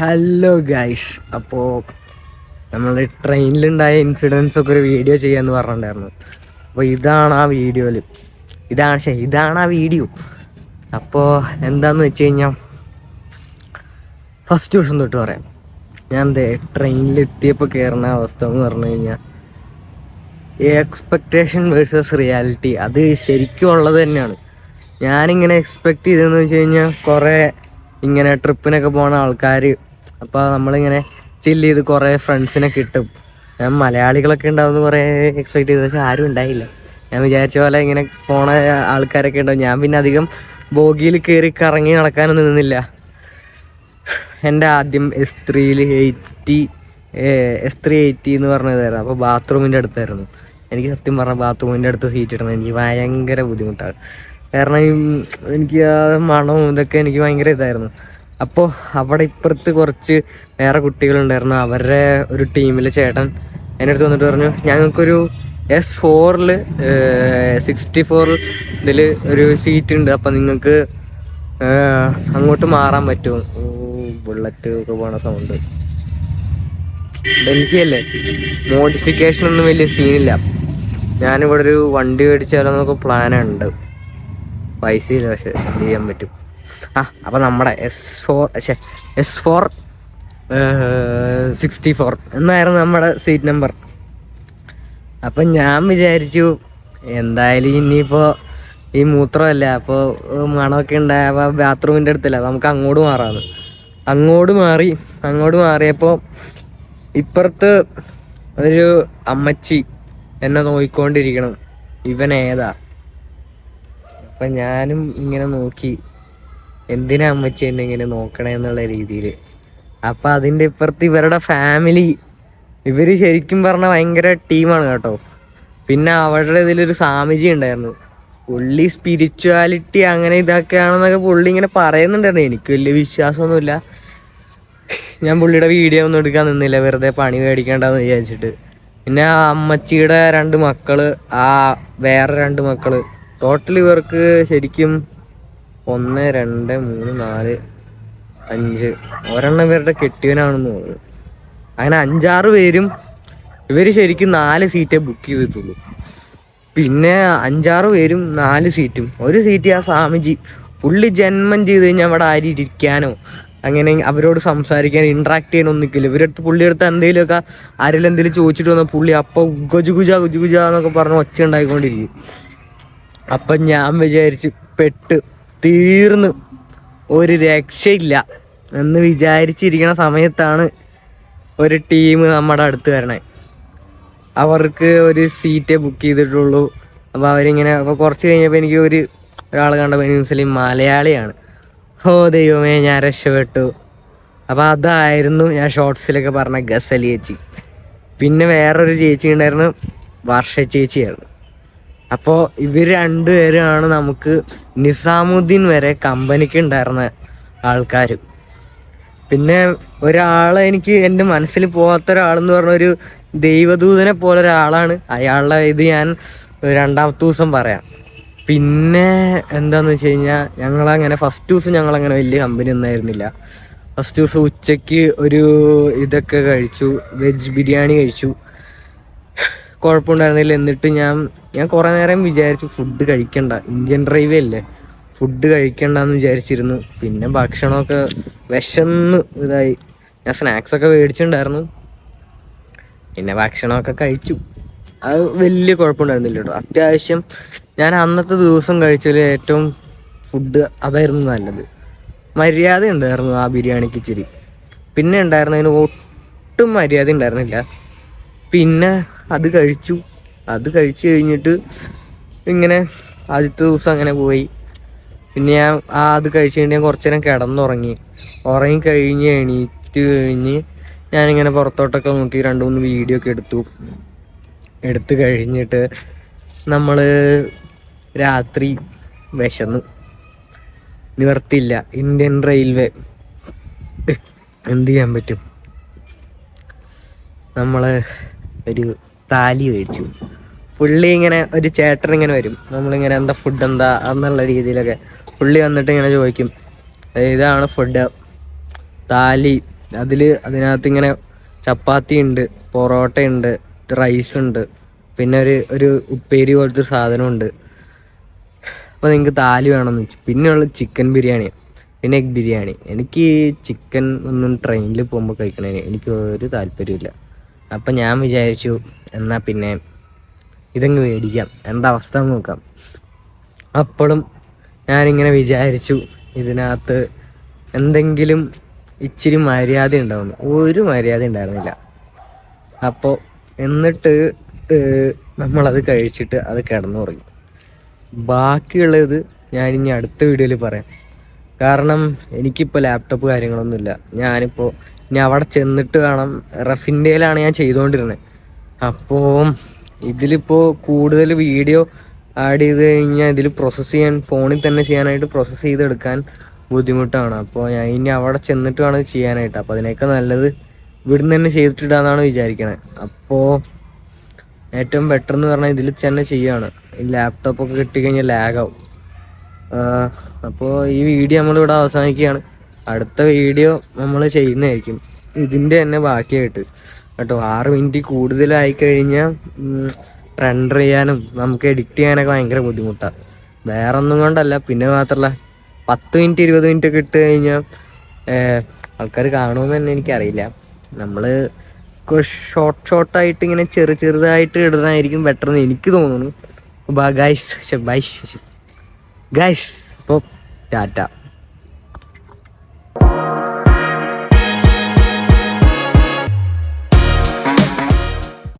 Hello guys, അപ്പോൾ നമ്മൾ ട്രെയിനിലുണ്ടായ incidents ഒക്കെ ഒരു വീഡിയോ ചെയ്യാമെന്ന് പറഞ്ഞിട്ടുണ്ടായിരുന്നു. അപ്പോൾ ഇതാണ് ആ വീഡിയോ. അപ്പോൾ എന്താണെന്ന് വെച്ച് കഴിഞ്ഞാൽ ഫസ്റ്റ് ദിവസം തൊട്ട് പറയാം. ഞാൻ ട്രെയിനിലെത്തിയപ്പോൾ കയറുന്ന അവസ്ഥ എന്ന് പറഞ്ഞു കഴിഞ്ഞാൽ എക്സ്പെക്റ്റേഷൻ വേഴ്സസ് റിയാലിറ്റി അത് ശരിക്കും ഉള്ളത് തന്നെയാണ്. ഞാനിങ്ങനെ എക്സ്പെക്റ്റ് ചെയ്തതെന്ന് വെച്ച് കഴിഞ്ഞാൽ കുറേ ഇങ്ങനെ ട്രിപ്പിനൊക്കെ പോകുന്ന ആൾക്കാർ, അപ്പോൾ നമ്മളിങ്ങനെ ചില്ല് ചെയ്ത് കുറേ ഫ്രണ്ട്സിനെ കിട്ടും. ഞാൻ മലയാളികളൊക്കെ ഉണ്ടാവുമെന്ന് കുറേ എക്സ്പെക്റ്റ് ചെയ്തു, പക്ഷെ ആരും ഉണ്ടായില്ല. ഞാൻ വിചാരിച്ച പോലെ ഇങ്ങനെ പോണ ആൾക്കാരൊക്കെ ഉണ്ടാവും. ഞാൻ പിന്നെ അധികം ബോഗിയിൽ കയറി കറങ്ങി നടക്കാനൊന്നും നിന്നില്ല. എൻ്റെ ആദ്യം S380 എന്ന് പറഞ്ഞതായിരുന്നു. അപ്പോൾ ബാത്റൂമിൻ്റെ അടുത്തായിരുന്നു. എനിക്ക് സത്യം പറഞ്ഞാൽ ബാത്റൂമിൻ്റെ അടുത്ത് സീറ്റ് ഇടണം എനിക്ക് ഭയങ്കര ബുദ്ധിമുട്ടാണ്. കാരണം എനിക്ക് ആ മണവും ഇതൊക്കെ എനിക്ക് ഭയങ്കര ഇതായിരുന്നു. അപ്പോൾ അവിടെ ഇപ്പുറത്ത് കുറച്ച് വേറെ കുട്ടികളുണ്ടായിരുന്നു. അവരുടെ ഒരു ടീമിലെ ചേട്ടൻ എൻ്റെ അടുത്ത് വന്നിട്ട് പറഞ്ഞു, ഞങ്ങൾക്കൊരു S4 64 ഇതിൽ ഒരു സീറ്റ് ഉണ്ട്, അപ്പം നിങ്ങൾക്ക് അങ്ങോട്ട് മാറാൻ പറ്റുമോ? ബുള്ളറ്റ് ഒക്കെ പോണ സൗണ്ട്. ഡൽഹിയല്ലേ, മോഡിഫിക്കേഷൻ ഒന്നും വലിയ സീനില്ല. ഞാനിവിടെ ഒരു വണ്ടി മേടിച്ചാലോ എന്നൊക്കെ പ്ലാനുണ്ട്. പൈസയില്ല, പക്ഷെ എന്ത് ചെയ്യാൻ പറ്റും. അപ്പം നമ്മുടെ S4 64 എന്നായിരുന്നു നമ്മുടെ സീറ്റ് നമ്പർ. അപ്പം ഞാൻ വിചാരിച്ചു എന്തായാലും ഇനിയിപ്പോൾ ഈ മൂത്രമല്ല, അപ്പോൾ മണമൊക്കെ ഉണ്ടായപ്പോൾ ബാത്റൂമിൻ്റെ അടുത്തല്ല, നമുക്ക് അങ്ങോട്ട് മാറാമെന്ന്. അങ്ങോട്ട് മാറിയപ്പോൾ ഇപ്പുറത്ത് ഒരു അമ്മച്ചി എന്നെ നോക്കിക്കൊണ്ടിരിക്കണം, ഇവൻ ഏതാ. അപ്പം ഞാനും ഇങ്ങനെ നോക്കി, എന്തിനാ അമ്മച്ചി എന്നെ ഇങ്ങനെ നോക്കണേ എന്നുള്ള രീതിയിൽ. അപ്പം അതിൻ്റെ ഇപ്പുറത്ത് ഇവരുടെ ഫാമിലി, ഇവർ ശരിക്കും പറഞ്ഞാൽ ഭയങ്കര ടീമാണ് കേട്ടോ. പിന്നെ അവരുടെ ഇതിലൊരു സ്വാമിജി ഉണ്ടായിരുന്നു. പുള്ളി സ്പിരിച്വാലിറ്റി അങ്ങനെ ഇതൊക്കെയാണെന്നൊക്കെ പുള്ളി ഇങ്ങനെ പറയുന്നുണ്ടായിരുന്നു. എനിക്ക് വലിയ വിശ്വാസമൊന്നുമില്ല. ഞാൻ പുള്ളിയുടെ വീഡിയോ ഒന്നും എടുക്കാൻ നിന്നില്ല, വെറുതെ പണി മേടിക്കേണ്ടെന്ന് വിചാരിച്ചിട്ട്. പിന്നെ ആ അമ്മച്ചിയുടെ 2 മക്കൾ, വേറെ 2 മക്കൾ, ടോട്ടൽ ഇവർക്ക് ശരിക്കും 1 2 3 4 5 ഒരെണ്ണം ഇവരുടെ കെട്ടിയവനാണെന്ന് തോന്നുന്നു. അങ്ങനെ 5-6 പേരും. ഇവർ ശരിക്കും 4 സീറ്റേ ബുക്ക് ചെയ്തിട്ടുള്ളൂ. പിന്നെ 5-6 പേരും 4 സീറ്റും. ഒരു സീറ്റ് ആ സ്വാമിജി പുള്ളി ജന്മം ചെയ്ത് കഴിഞ്ഞാൽ അവിടെ ആരും ഇരിക്കാനോ അങ്ങനെ അവരോട് സംസാരിക്കാൻ ഇൻട്രാക്ട് ചെയ്യാനൊന്നും നിൽക്കില്ല. പുള്ളിയെടുത്ത് എന്തെങ്കിലുമൊക്കെ ആരെങ്കിലും എന്തെങ്കിലും ചോദിച്ചിട്ട് വന്നാൽ പുള്ളി അപ്പോൾ ഗുജുഗുജ എന്നൊക്കെ പറഞ്ഞ് ഒച്ച ഉണ്ടായിക്കൊണ്ടിരിക്കും. അപ്പം ഞാൻ വിചാരിച്ച് തീർന്ന് ഒരു രക്ഷയില്ല എന്ന് വിചാരിച്ചിരിക്കുന്ന സമയത്താണ് ഒരു ടീം നമ്മുടെ അടുത്ത് വരണേ. അവർക്ക് ഒരു സീറ്റേ ബുക്ക് ചെയ്തിട്ടുള്ളൂ. അപ്പോൾ അവരിങ്ങനെ, അപ്പോൾ കുറച്ച് കഴിഞ്ഞപ്പോൾ എനിക്ക് ഒരാൾ കണ്ടപ്പോൾ മുസ്ലിം മലയാളിയാണ്. ഓ ദൈവമേ, ഞാൻ രക്ഷപ്പെട്ടു. അപ്പോൾ അതായിരുന്നു ഞാൻ ഷോർട്സിലൊക്കെ പറഞ്ഞ ഗസൽ ചേച്ചി. പിന്നെ വേറൊരു ചേച്ചി ഉണ്ടായിരുന്നു, വർഷ ചേച്ചിയായിരുന്നു. അപ്പോൾ ഇവർ 2 പേരാണ് നമുക്ക് നിസാമുദ്ദീൻ വരെ കമ്പനിക്ക് ഉണ്ടായിരുന്ന ആൾക്കാർ. പിന്നെ ഒരാളെ എനിക്ക് എൻ്റെ മനസ്സിൽ പോകാത്ത ഒരാളെന്ന് പറഞ്ഞൊരു ദൈവദൂതനെ പോലെ ഒരാളാണ്. അയാളുടെ ഇത് ഞാൻ 2ാമത്തെ ദിവസം പറയാം. പിന്നെ എന്താണെന്ന് വെച്ച് കഴിഞ്ഞാൽ ഞങ്ങളങ്ങനെ ഫസ്റ്റ് ദിവസം ഞങ്ങളങ്ങനെ വലിയ കമ്പനി ഒന്നായിരുന്നില്ല. ഫസ്റ്റ് ദിവസം ഉച്ചയ്ക്ക് ഒരു ഇതൊക്കെ കഴിച്ചു, വെജ് ബിരിയാണി കഴിച്ചു, കുഴപ്പമുണ്ടായിരുന്നില്ല. എന്നിട്ട് ഞാൻ കുറേ നേരം വിചാരിച്ചു ഫുഡ് കഴിക്കണ്ട, ഇന്ത്യൻ റെയിൽവേ അല്ലേ, ഫുഡ് കഴിക്കണ്ടെന്ന് വിചാരിച്ചിരുന്നു. പിന്നെ ഭക്ഷണമൊക്കെ വിശന്ന് ഇതായി. ഞാൻ സ്നാക്സൊക്കെ മേടിച്ചിട്ടുണ്ടായിരുന്നു. പിന്നെ ഭക്ഷണമൊക്കെ കഴിച്ചു. അത് വലിയ കുഴപ്പമുണ്ടായിരുന്നില്ല കേട്ടോ. അത്യാവശ്യം ഞാൻ അന്നത്തെ ദിവസം കഴിച്ചതിൽ ഏറ്റവും ഫുഡ് അതായിരുന്നു നല്ലത്. മര്യാദ ഉണ്ടായിരുന്നു ആ ബിരിയാണിക്ക് ഇച്ചിരി. പിന്നെ ഉണ്ടായിരുന്നതിന് ഒട്ടും മര്യാദ ഉണ്ടായിരുന്നില്ല. പിന്നെ അത് കഴിച്ചു കഴിഞ്ഞിട്ട് ഇങ്ങനെ ആദ്യത്തെ ദിവസം അങ്ങനെ പോയി. പിന്നെ ഞാൻ അത് കഴിച്ച് കഴിഞ്ഞ് ഞാൻ കുറച്ച് നേരം കിടന്നുറങ്ങി കഴിഞ്ഞ് എണീറ്റ് കഴിഞ്ഞ് ഞാനിങ്ങനെ പുറത്തോട്ടൊക്കെ നോക്കി 2-3 വീഡിയോ ഒക്കെ എടുത്ത് കഴിഞ്ഞിട്ട് നമ്മൾ രാത്രി വിശന്നു, നിവർത്തില്ല. ഇന്ത്യൻ റെയിൽവേ എന്ത് ചെയ്യാൻ പറ്റും. നമ്മൾ ഒരു താലി മേടിച്ചു. പുള്ളി ഇങ്ങനെ ഒരു ചേട്ടൻ ഇങ്ങനെ വരും, നമ്മളിങ്ങനെ എന്താ ഫുഡ് എന്താ എന്നുള്ള രീതിയിലൊക്കെ പുള്ളി വന്നിട്ട് ഇങ്ങനെ ചോദിക്കും, ഇതാണ് ഫുഡ്, താലി അതിനകത്ത് ഇങ്ങനെ ചപ്പാത്തി ഉണ്ട്, പൊറോട്ട ഉണ്ട്, റൈസ് ഉണ്ട്, പിന്നെ ഒരു ഉപ്പേരി പോലത്തെ ഒരു സാധനമുണ്ട്. അപ്പോൾ നിങ്ങൾക്ക് താലി വേണമെന്ന് വെച്ചു. പിന്നെയുള്ള ചിക്കൻ ബിരിയാണി, പിന്നെ എഗ് ബിരിയാണി. എനിക്ക് ചിക്കൻ ഒന്നും ട്രെയിനിൽ പോകുമ്പോൾ കഴിക്കണേന് എനിക്ക് ഒരു താല്പര്യമില്ല. അപ്പം ഞാൻ വിചാരിച്ചു എന്നാൽ പിന്നെ ഇതങ്ങ് മേടിക്കാം, എന്താ അവസ്ഥ എന്ന് നോക്കാം. അപ്പോഴും ഞാനിങ്ങനെ വിചാരിച്ചു ഇതിനകത്ത് എന്തെങ്കിലും ഇച്ചിരി മര്യാദ ഉണ്ടാവുന്നു. ഒരു മര്യാദ ഉണ്ടായിരുന്നില്ല. അപ്പോൾ എന്നിട്ട് നമ്മളത് കഴിച്ചിട്ട് അത് കിടന്നുറങ്ങി. ബാക്കിയുള്ളത് ഞാനിനി അടുത്ത വീഡിയോയിൽ പറയാം. കാരണം എനിക്കിപ്പോൾ ലാപ്ടോപ്പ് കാര്യങ്ങളൊന്നുമില്ല. ഞാനിപ്പോൾ ഇനി അവിടെ ചെന്നിട്ട് വേണം. റഫിൻ്റെയിലാണ് ഞാൻ ചെയ്തുകൊണ്ടിരുന്നത്. അപ്പോൾ ഇതിലിപ്പോൾ കൂടുതൽ വീഡിയോ ആഡ് ചെയ്ത് കഴിഞ്ഞാൽ ഇതിൽ പ്രോസസ്സ് ചെയ്യാൻ, ഫോണിൽ തന്നെ ചെയ്യാനായിട്ട് പ്രോസസ്സ് ചെയ്തെടുക്കാൻ ബുദ്ധിമുട്ടാണ്. അപ്പോൾ ഞാൻ ഇനി അവിടെ ചെന്നിട്ട് വേണം ചെയ്യാനായിട്ട്. അപ്പോൾ അതിനേക്കാൾ നല്ലത് ഇവിടുന്ന് തന്നെ ചെയ്തിട്ടിടാന്നാണ് വിചാരിക്കണത്. അപ്പോൾ ഏറ്റവും ബെറ്റർ എന്ന് പറഞ്ഞാൽ ഇതിൽ തന്നെ ചെയ്യുകയാണ്. ഈ ലാപ്ടോപ്പൊക്കെ കിട്ടിക്കഴിഞ്ഞാൽ ലാഗാവും. അപ്പോൾ ഈ വീഡിയോ നമ്മളിവിടെ അവസാനിക്കുകയാണ്. അടുത്ത വീഡിയോ നമ്മൾ ചെയ്യുന്നതായിരിക്കും ഇതിൻ്റെ തന്നെ ബാക്കിയായിട്ട് കേട്ടോ. 6 മിനിറ്റ് കൂടുതലായി കഴിഞ്ഞാൽ റെൻഡർ ചെയ്യാനും നമുക്ക് എഡിറ്റ് ചെയ്യാനൊക്കെ ഭയങ്കര ബുദ്ധിമുട്ടാണ്. വേറെ ഒന്നും കൊണ്ടല്ല, പിന്നെ മാത്രമല്ല 10 മിനിറ്റ് 20 മിനിറ്റ് ഒക്കെ ഇട്ട് കഴിഞ്ഞാൽ ആൾക്കാർ കാണുമെന്ന് തന്നെ എനിക്കറിയില്ല. നമ്മൾ ഷോർട്ടായിട്ട് ഇങ്ങനെ ചെറുതായിട്ട് ഇടുന്നതായിരിക്കും ബെറ്റർ എന്ന് എനിക്ക് തോന്നുന്നു. ഗൈസ് അപ്പോൾ ടാറ്റ.